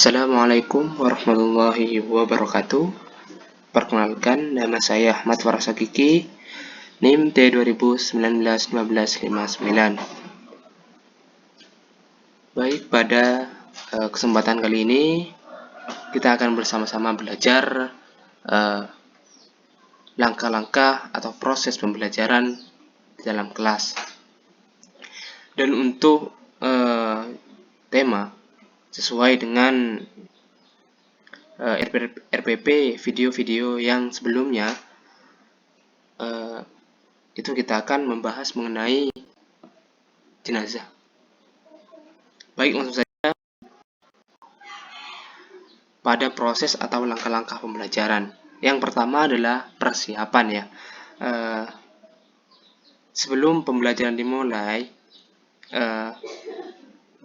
Assalamualaikum warahmatullahi wabarakatuh. Perkenalkan, nama saya Ahmad Farasa Kiki, NIM T2019-1259. Baik, pada kesempatan kali ini kita akan bersama-sama belajar langkah-langkah atau proses pembelajaran dalam kelas. Dan untuk tema sesuai dengan RPP video-video yang sebelumnya, itu kita akan membahas mengenai jenazah. Baik, langsung saja pada proses atau langkah-langkah pembelajaran. Yang pertama adalah persiapan ya. Sebelum pembelajaran dimulai,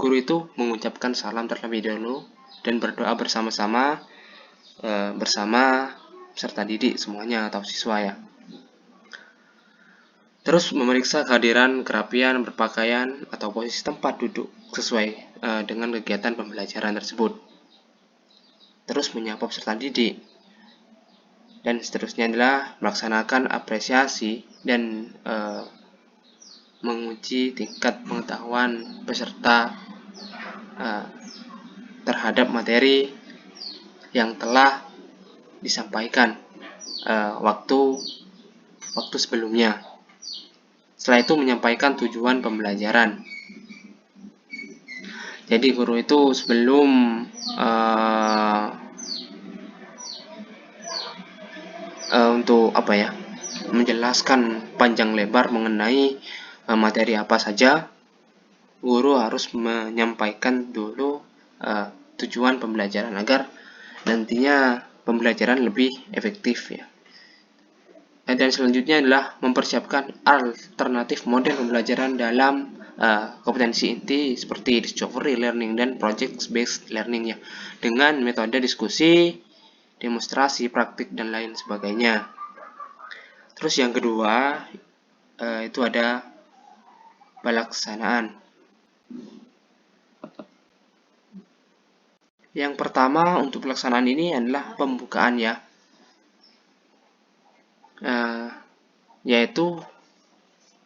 guru itu mengucapkan salam terlebih dahulu dan berdoa bersama-sama bersama peserta didik semuanya atau siswa ya. Terus memeriksa kehadiran, kerapian, berpakaian atau posisi tempat duduk sesuai dengan kegiatan pembelajaran tersebut. Terus menyapa peserta didik. Dan seterusnya adalah melaksanakan apresiasi dan menguji tingkat pengetahuan peserta terhadap materi yang telah disampaikan waktu sebelumnya. Setelah itu menyampaikan tujuan pembelajaran. Jadi guru itu sebelum untuk menjelaskan panjang lebar mengenai materi apa saja, guru harus menyampaikan dulu tujuan pembelajaran agar nantinya pembelajaran lebih efektif ya. Dan selanjutnya adalah mempersiapkan alternatif model pembelajaran dalam kompetensi inti seperti discovery learning dan project based learning ya, dengan metode diskusi, demonstrasi, praktik dan lain sebagainya. Terus yang kedua itu ada pelaksanaan. Yang pertama untuk pelaksanaan ini adalah pembukaan ya, yaitu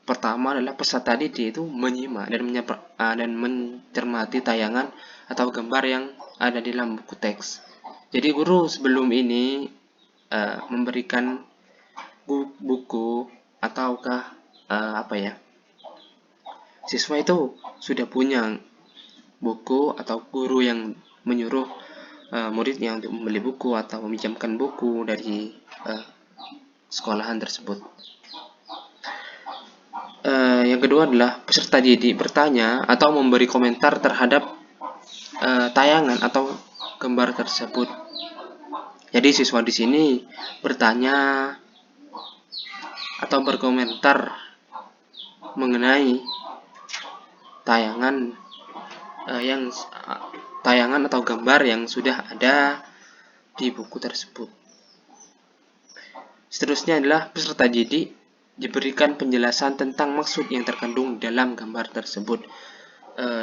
pertama adalah peserta didik itu menyimak dan mencermati tayangan atau gambar yang ada di dalam buku teks. Jadi guru sebelum ini memberikan buku ataukah siswa itu sudah punya buku atau guru yang menyuruh muridnya untuk membeli buku atau meminjamkan buku dari sekolahan tersebut. Yang kedua adalah peserta didik bertanya atau memberi komentar terhadap tayangan atau gambar tersebut. Jadi siswa di sini bertanya atau berkomentar mengenai tayangan atau gambar yang sudah ada di buku tersebut. Seterusnya adalah peserta didik diberikan penjelasan tentang maksud yang terkandung dalam gambar tersebut.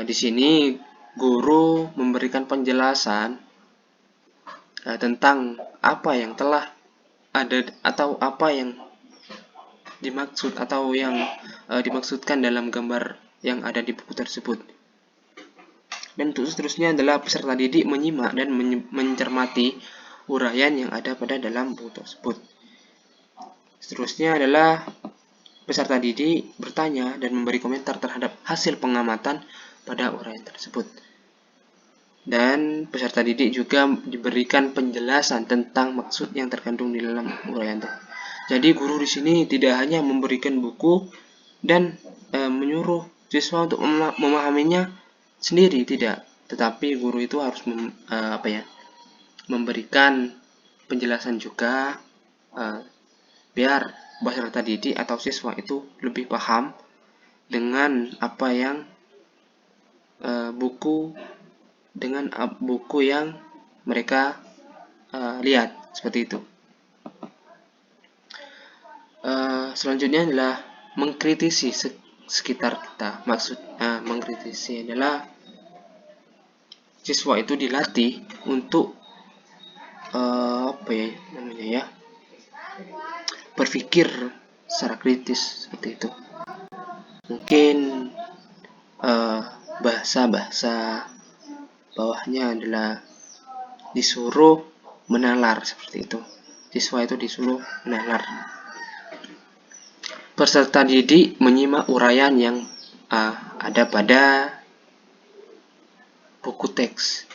Di sini guru memberikan penjelasan tentang apa yang telah ada atau apa yang dimaksud atau yang dimaksudkan dalam gambar yang ada di buku tersebut. Dan seterusnya adalah peserta didik menyimak dan mencermati uraian yang ada pada dalam buku tersebut. Seterusnya adalah peserta didik bertanya dan memberi komentar terhadap hasil pengamatan pada uraian tersebut. Dan peserta didik juga diberikan penjelasan tentang maksud yang terkandung di dalam uraian tersebut. Jadi guru di sini tidak hanya memberikan buku dan menyuruh siswa untuk memahaminya sendiri, tidak, tetapi guru itu harus memberikan penjelasan juga biar peserta didik atau siswa itu lebih paham dengan apa yang buku yang mereka lihat, seperti itu. Selanjutnya adalah mengkritisi sekitar kita. Mengkritisi adalah siswa itu dilatih untuk apa ya namanya ya, berpikir secara kritis seperti itu. Mungkin bahasa-bahasa bawahnya adalah disuruh menalar seperti itu. Siswa itu disuruh menalar. Peserta didik menyimak uraian yang ada pada buku teks.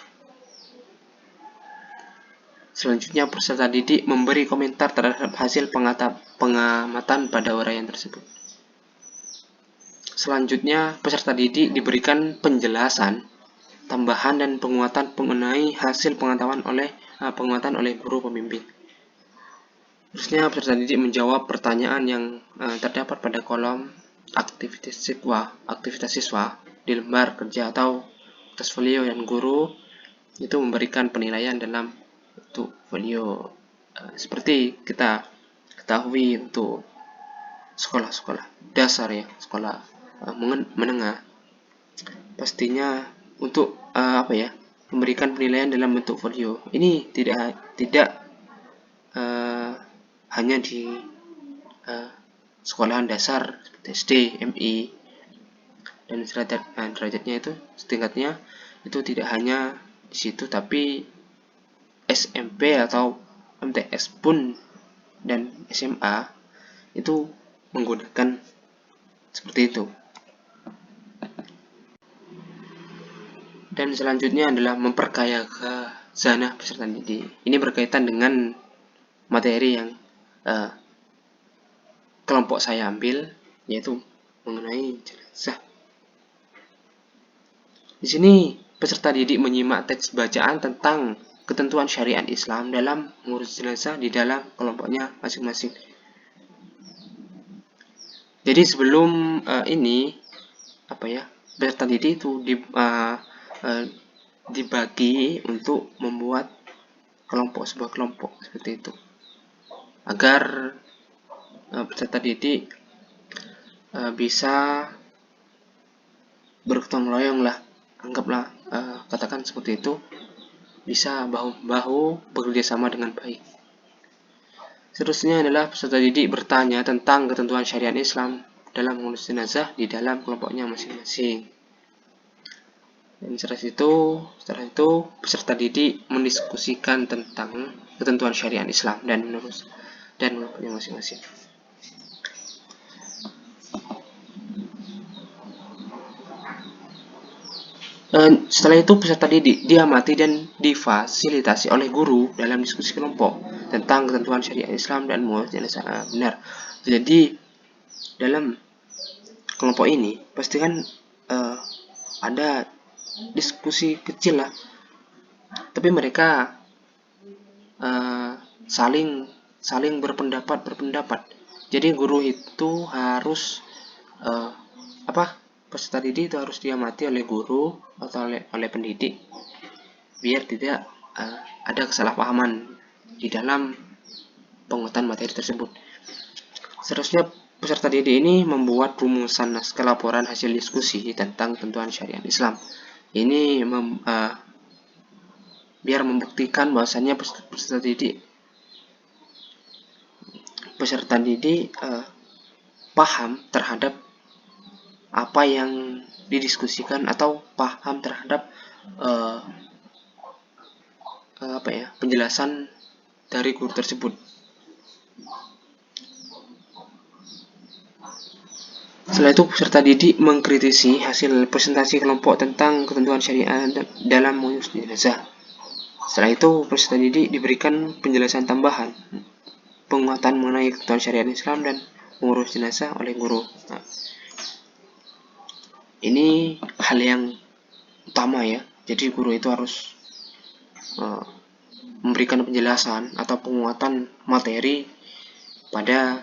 Selanjutnya, peserta didik memberi komentar terhadap hasil pengamatan pada uraian tersebut. Selanjutnya, peserta didik diberikan penjelasan, tambahan, dan penguatan mengenai hasil pengamatan oleh guru pembimbing. Terusnya, peserta didik menjawab pertanyaan yang terdapat pada kolom aktivitas siswa di lembar kerja atau portfolio, dan guru itu memberikan penilaian dalam bentuk folio. Seperti kita ketahui untuk sekolah-sekolah dasar ya, sekolah menengah, pastinya untuk memberikan penilaian dalam bentuk folio. Ini tidak hanya di sekolahan dasar seperti SD, MI, dan derajatnya itu setingkatnya itu tidak hanya di situ, tapi SMP atau MTS pun dan SMA itu menggunakan seperti itu. Dan selanjutnya adalah memperkaya khazanah peserta didik. Ini berkaitan dengan materi yang kelompok saya ambil, yaitu mengenai jenazah. Di sini peserta didik menyimak teks bacaan tentang ketentuan syariat Islam dalam mengurus jenazah di dalam kelompoknya masing-masing. Jadi sebelum ini peserta didik itu dibagi untuk membuat sebuah kelompok seperti itu, agar peserta didik bisa bergotong royong lah, anggaplah katakan seperti itu, bisa bahu-bahu bekerja sama dengan baik. Seterusnya adalah peserta didik bertanya tentang ketentuan syariat Islam dalam mengurus jenazah di dalam kelompoknya masing-masing. Dan setelah itu peserta didik mendiskusikan tentang ketentuan syariat Islam dan kelompoknya masing-masing. Setelah itu peserta didik diamati dan difasilitasi oleh guru dalam diskusi kelompok tentang ketentuan syariat Islam dan mengurus jenazah. Benar. Jadi dalam kelompok ini pastikan ada diskusi kecil lah, tapi mereka saling berpendapat. Jadi guru itu harus peserta didik itu harus diamati oleh guru atau oleh pendidik, biar tidak ada kesalahpahaman di dalam penguatan materi tersebut. Seterusnya, peserta didik ini membuat rumusan naskah laporan hasil diskusi tentang ketentuan syariat Islam. Ini biar membuktikan bahwasannya peserta didik paham terhadap apa yang didiskusikan atau paham terhadap penjelasan dari guru tersebut. Setelah itu peserta didik mengkritisi hasil presentasi kelompok tentang ketentuan syariat dalam mengurus jenazah. Setelah itu peserta didik diberikan penjelasan tambahan, penguatan mengenai ketentuan syariat Islam dan mengurus jenazah oleh guru. Ini hal yang utama ya. Jadi guru itu harus memberikan penjelasan atau penguatan materi pada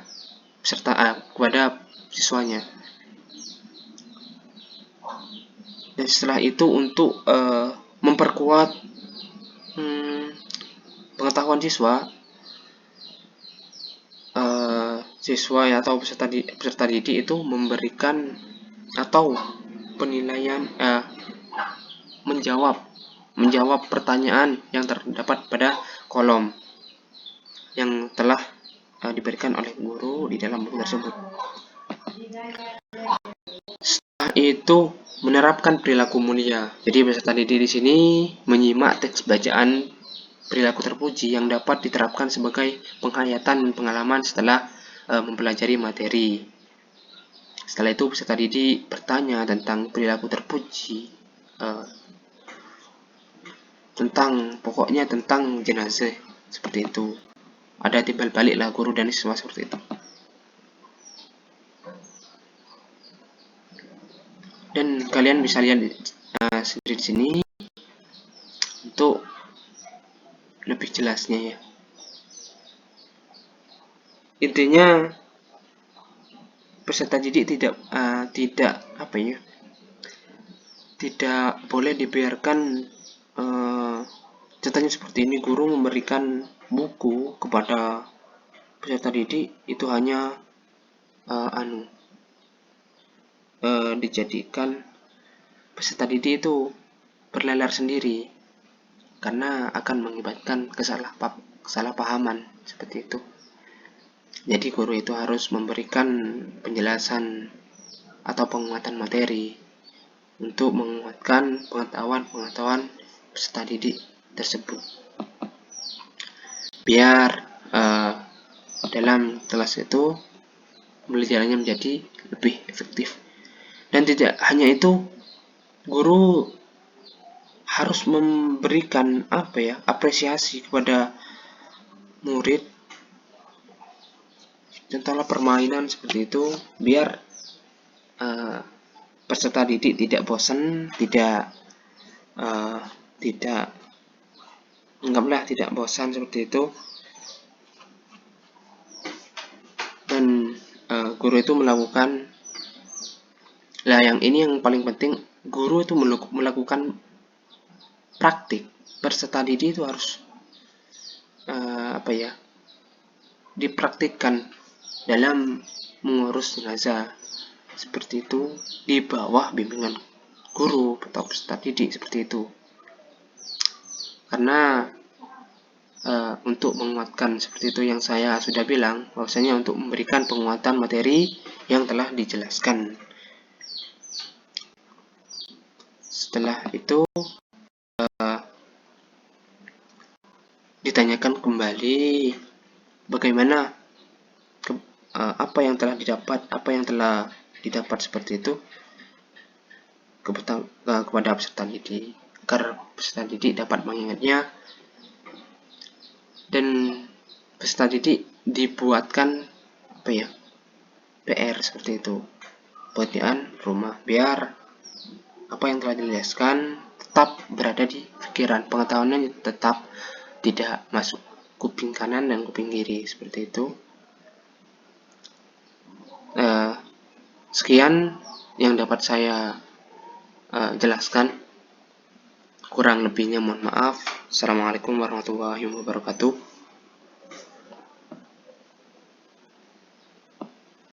kepada siswanya. Dan setelah itu untuk memperkuat pengetahuan siswa atau peserta didik itu memberikan atau penilaian menjawab menjawab pertanyaan yang terdapat pada kolom yang telah diberikan oleh guru di dalam buku tersebut. Setelah itu menerapkan perilaku mulia. Jadi peserta didik di sini menyimak teks bacaan perilaku terpuji yang dapat diterapkan sebagai penghayatan pengalaman setelah mempelajari materi. Setelah itu peserta didik bertanya tentang perilaku terpuji, pokoknya tentang jenazah, seperti itu. Ada timbal balik lah guru dan siswa seperti itu. Dan kalian bisa lihat sendiri di sini untuk lebih jelasnya ya. Intinya peserta didik tidak boleh dibiarkan contohnya seperti ini, guru memberikan buku kepada peserta didik itu hanya dijadikan peserta didik itu berlelar sendiri, karena akan mengakibatkan kesalahpahaman seperti itu. Jadi guru itu harus memberikan penjelasan atau penguatan materi untuk menguatkan pengetahuan peserta didik tersebut, biar dalam kelas itu pembelajarannya menjadi lebih efektif. Dan tidak hanya itu, guru harus memberikan apresiasi kepada murid, contohnya permainan seperti itu, biar peserta didik tidak bosan, tidak bosan seperti itu. Dan guru itu melakukan yang ini yang paling penting, guru itu melakukan praktik. Peserta didik itu harus dipraktikkan dalam mengurus jenazah seperti itu di bawah bimbingan guru atau peserta didik seperti itu. Karena untuk menguatkan seperti itu yang saya sudah bilang, bahwasanya untuk memberikan penguatan materi yang telah dijelaskan. Setelah itu ditanyakan kembali bagaimana apa yang telah didapat seperti itu kepada peserta didik, agar peserta didik dapat mengingatnya. Dan peserta didik dibuatkan PR seperti itu, pekerjaan rumah, biar apa yang telah dijelaskan tetap berada di pikiran, pengetahuannya tetap tidak masuk kuping kanan dan kuping kiri seperti itu. Sekian yang dapat saya jelaskan, kurang lebihnya mohon maaf. Assalamualaikum warahmatullahi wabarakatuh.